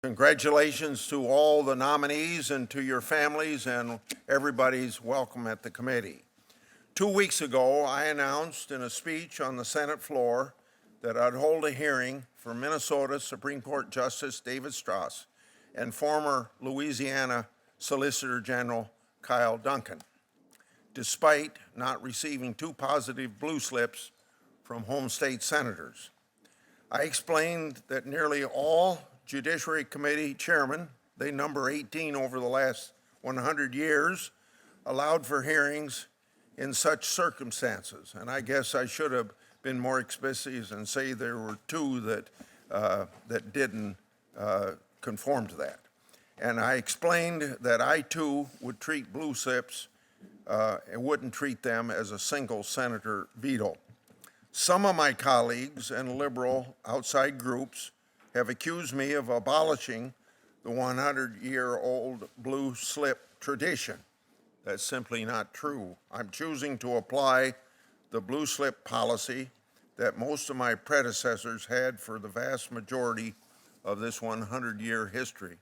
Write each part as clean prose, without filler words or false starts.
Congratulations to all the nominees and to your families, and everybody's welcome at the committee. 2 weeks ago, I announced in a speech on the Senate floor that I'd hold a hearing for Minnesota Supreme Court Justice David Strauss and former Louisiana Solicitor General Kyle Duncan, despite not receiving 2 positive blue slips from home state senators. I explained that nearly all Judiciary Committee chairmen, they number 18 over the last 100 years, allowed for hearings in such circumstances. And I guess I should have been more explicit and say there were 2 that didn't conform to that. And I explained that I too would treat blue slips and wouldn't treat them as a single senator veto. Some of my colleagues and liberal outside groups have accused me of abolishing the 100-year-old blue slip tradition. That's simply not true. I'm choosing to apply the blue slip policy that most of my predecessors had for the vast majority of this 100-year history.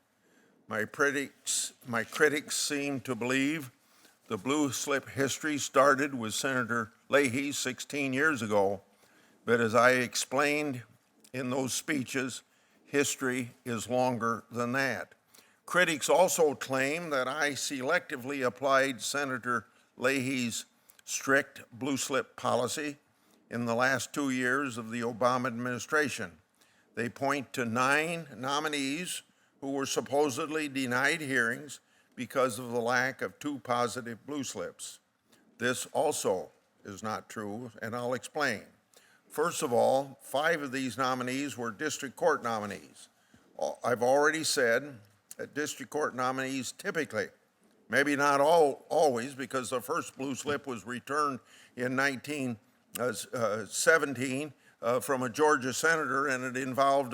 My critics seem to believe the blue slip history started with Senator Leahy 16 years ago, but as I explained in those speeches, history is longer than that. Critics also claim that I selectively applied Senator Leahy's strict blue slip policy in the last 2 years of the Obama administration. They point to 9 nominees who were supposedly denied hearings because of the lack of 2 positive blue slips. This also is not true, and I'll explain. First of all, 5 of these nominees were district court nominees. I've already said that district court nominees typically, maybe not always, because the first blue slip was returned in 1917 from a Georgia senator, and it involved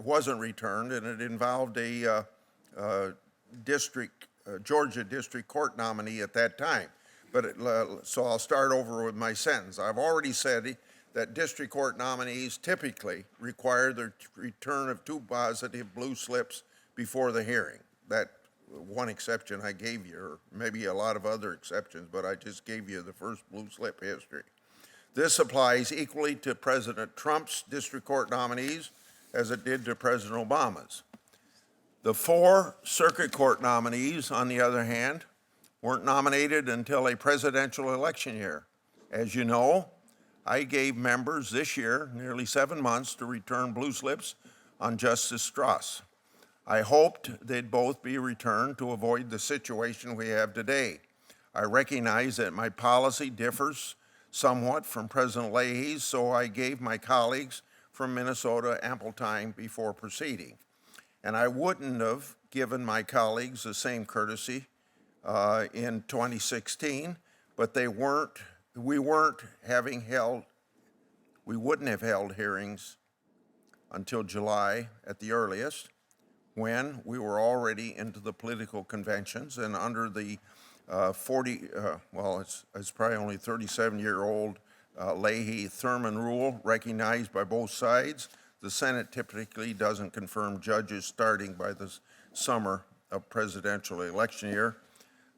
wasn't returned, and it involved a Georgia district court nominee at that time. So I'll start over with my sentence. I've already said that district court nominees typically require the return of 2 positive blue slips before the hearing. That one exception I gave you, or maybe a lot of other exceptions, but I just gave you the first blue slip history. This applies equally to President Trump's district court nominees as it did to President Obama's. The 4 circuit court nominees, on the other hand, weren't nominated until a presidential election year. As you know, I gave members this year nearly 7 months to return blue slips on Justice Strauss. I hoped they'd both be returned to avoid the situation we have today. I recognize that my policy differs somewhat from President Leahy's, so I gave my colleagues from Minnesota ample time before proceeding. And I wouldn't have given my colleagues the same courtesy in 2016, but we wouldn't have held hearings until July at the earliest, when we were already into the political conventions and under the it's probably only 37-year-old Leahy-Thurman rule recognized by both sides. The Senate typically doesn't confirm judges starting by the summer of presidential election year.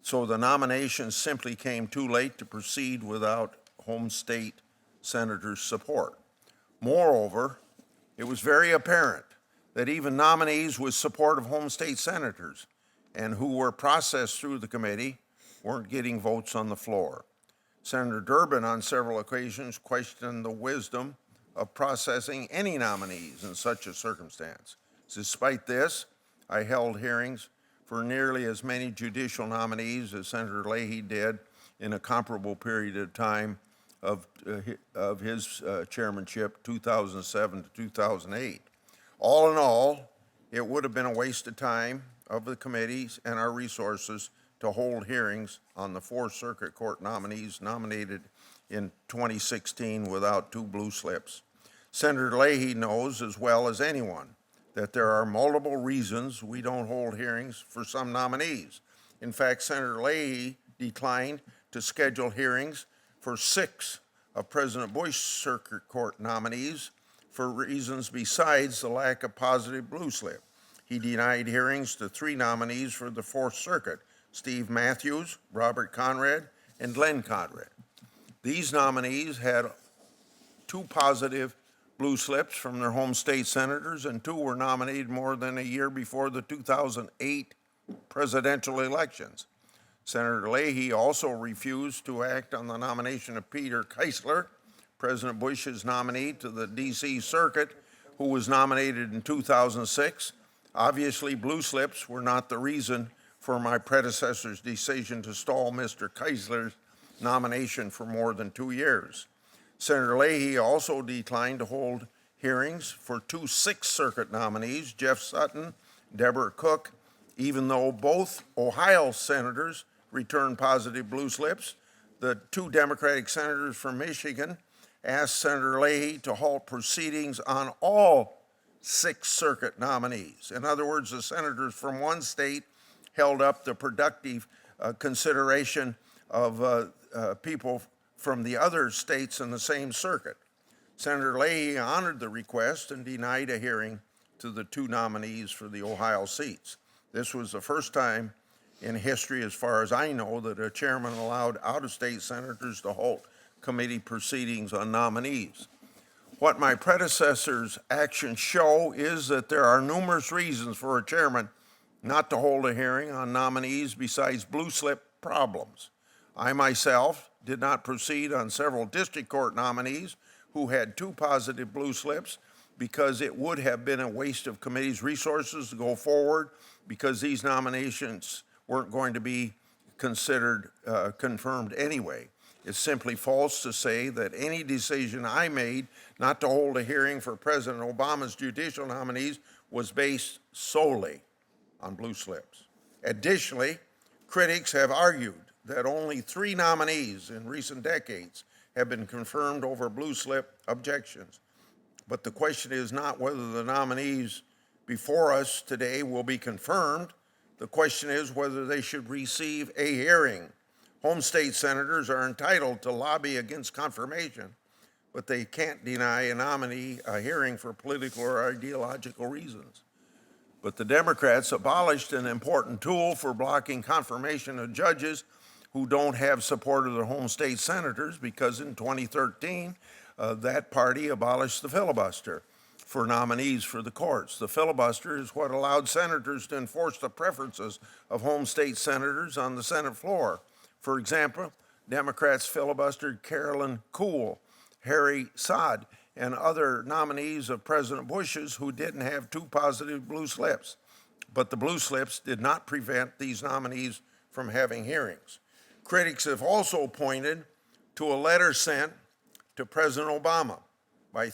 So the nominations simply came too late to proceed without home state senators' support. Moreover, it was very apparent that even nominees with support of home state senators and who were processed through the committee weren't getting votes on the floor. Senator Durbin on several occasions questioned the wisdom of processing any nominees in such a circumstance. Despite this, I held hearings for nearly as many judicial nominees as Senator Leahy did in a comparable period of time of his chairmanship, 2007 to 2008. All in all, it would have been a waste of time of the committees and our resources to hold hearings on the 4 circuit court nominees nominated in 2016 without 2 blue slips. Senator Leahy knows as well as anyone that there are multiple reasons we don't hold hearings for some nominees. In fact, Senator Leahy declined to schedule hearings for 6 of President Bush's circuit court nominees for reasons besides the lack of positive blue slip. He denied hearings to 3 nominees for the Fourth Circuit: Steve Matthews, Robert Conrad, and Glenn Conrad. These nominees had 2 positive blue slips from their home state senators, and 2 were nominated more than a year before the 2008 presidential elections. Senator Leahy also refused to act on the nomination of Peter Keisler, President Bush's nominee to the D.C. Circuit, who was nominated in 2006. Obviously, blue slips were not the reason for my predecessor's decision to stall Mr. Keisler's nomination for more than 2 years. Senator Leahy also declined to hold hearings for 2 Sixth Circuit nominees, Jeff Sutton, Deborah Cook, even though both Ohio senators returned positive blue slips. The 2 Democratic senators from Michigan asked Senator Leahy to halt proceedings on all Sixth Circuit nominees. In other words, the senators from one state held up the productive consideration of people from the other states in the same circuit. Senator Leahy honored the request and denied a hearing to the 2 nominees for the Ohio seats. This was the first time in history, as far as I know, that a chairman allowed out-of-state senators to halt committee proceedings on nominees. What my predecessor's actions show is that there are numerous reasons for a chairman not to hold a hearing on nominees besides blue slip problems. I myself did not proceed on several district court nominees who had 2 positive blue slips because it would have been a waste of committee's resources to go forward, because these nominations weren't going to be considered confirmed anyway. It's simply false to say that any decision I made not to hold a hearing for President Obama's judicial nominees was based solely on blue slips. Additionally, critics have argued that only 3 nominees in recent decades have been confirmed over blue slip objections. But the question is not whether the nominees before us today will be confirmed. The question is whether they should receive a hearing. Home state senators are entitled to lobby against confirmation, but they can't deny a nominee a hearing for political or ideological reasons. But the Democrats abolished an important tool for blocking confirmation of judges who don't have support of their home state senators, because in 2013, that party abolished the filibuster for nominees for the courts. The filibuster is what allowed senators to enforce the preferences of home state senators on the Senate floor. For example, Democrats filibustered Carolyn Kuhl, Harry Saad, and other nominees of President Bush's who didn't have 2 positive blue slips. But the blue slips did not prevent these nominees from having hearings. Critics have also pointed to a letter sent to President Obama by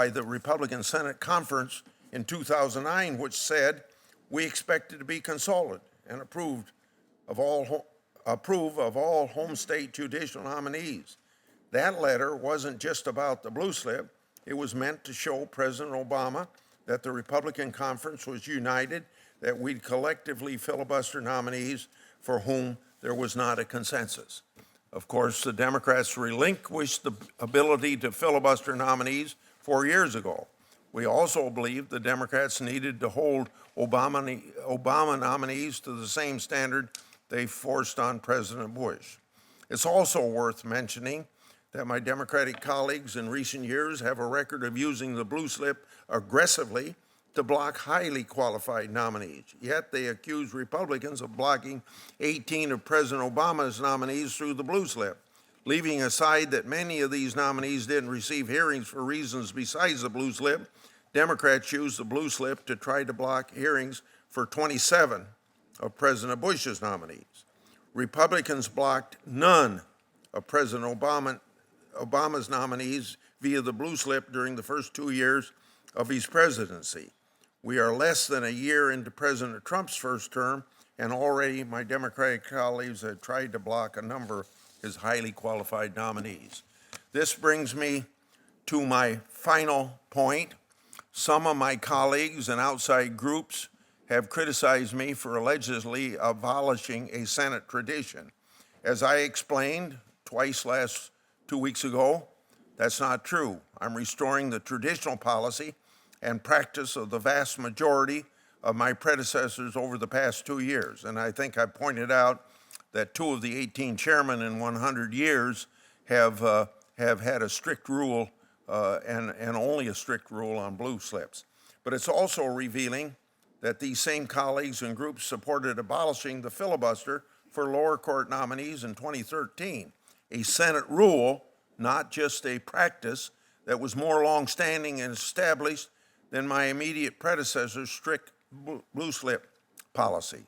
the Republican Senate Conference in 2009, which said, "We expected to be consulted and approve of all home state judicial nominees." That letter wasn't just about the blue slip. It was meant to show President Obama that the Republican conference was united, that we'd collectively filibuster nominees for whom there was not a consensus. Of course, the Democrats relinquished the ability to filibuster nominees 4 years ago. We also believed the Democrats needed to hold Obama nominees to the same standard they forced on President Bush. It's also worth mentioning that my Democratic colleagues in recent years have a record of using the blue slip aggressively to block highly qualified nominees. Yet they accuse Republicans of blocking 18 of President Obama's nominees through the blue slip. Leaving aside that many of these nominees didn't receive hearings for reasons besides the blue slip, Democrats used the blue slip to try to block hearings for 27 of President Bush's nominees. Republicans blocked none of President Obama's nominees via the blue slip during the first 2 years of his presidency. We are less than a year into President Trump's first term, and already my Democratic colleagues have tried to block a number of his highly qualified nominees. This brings me to my final point. Some of my colleagues and outside groups have criticized me for allegedly abolishing a Senate tradition. As I explained twice 2 weeks ago, That's not true. I'm restoring the traditional policy and practice of the vast majority of my predecessors over the past 2 years. And I think I pointed out that 2 of the 18 chairmen in 100 years have had a strict rule and only a strict rule on blue slips. But it's also revealing that these same colleagues and groups supported abolishing the filibuster for lower court nominees in 2013, a Senate rule, not just a practice, that was more longstanding and established than my immediate predecessor's strict blue slip policy.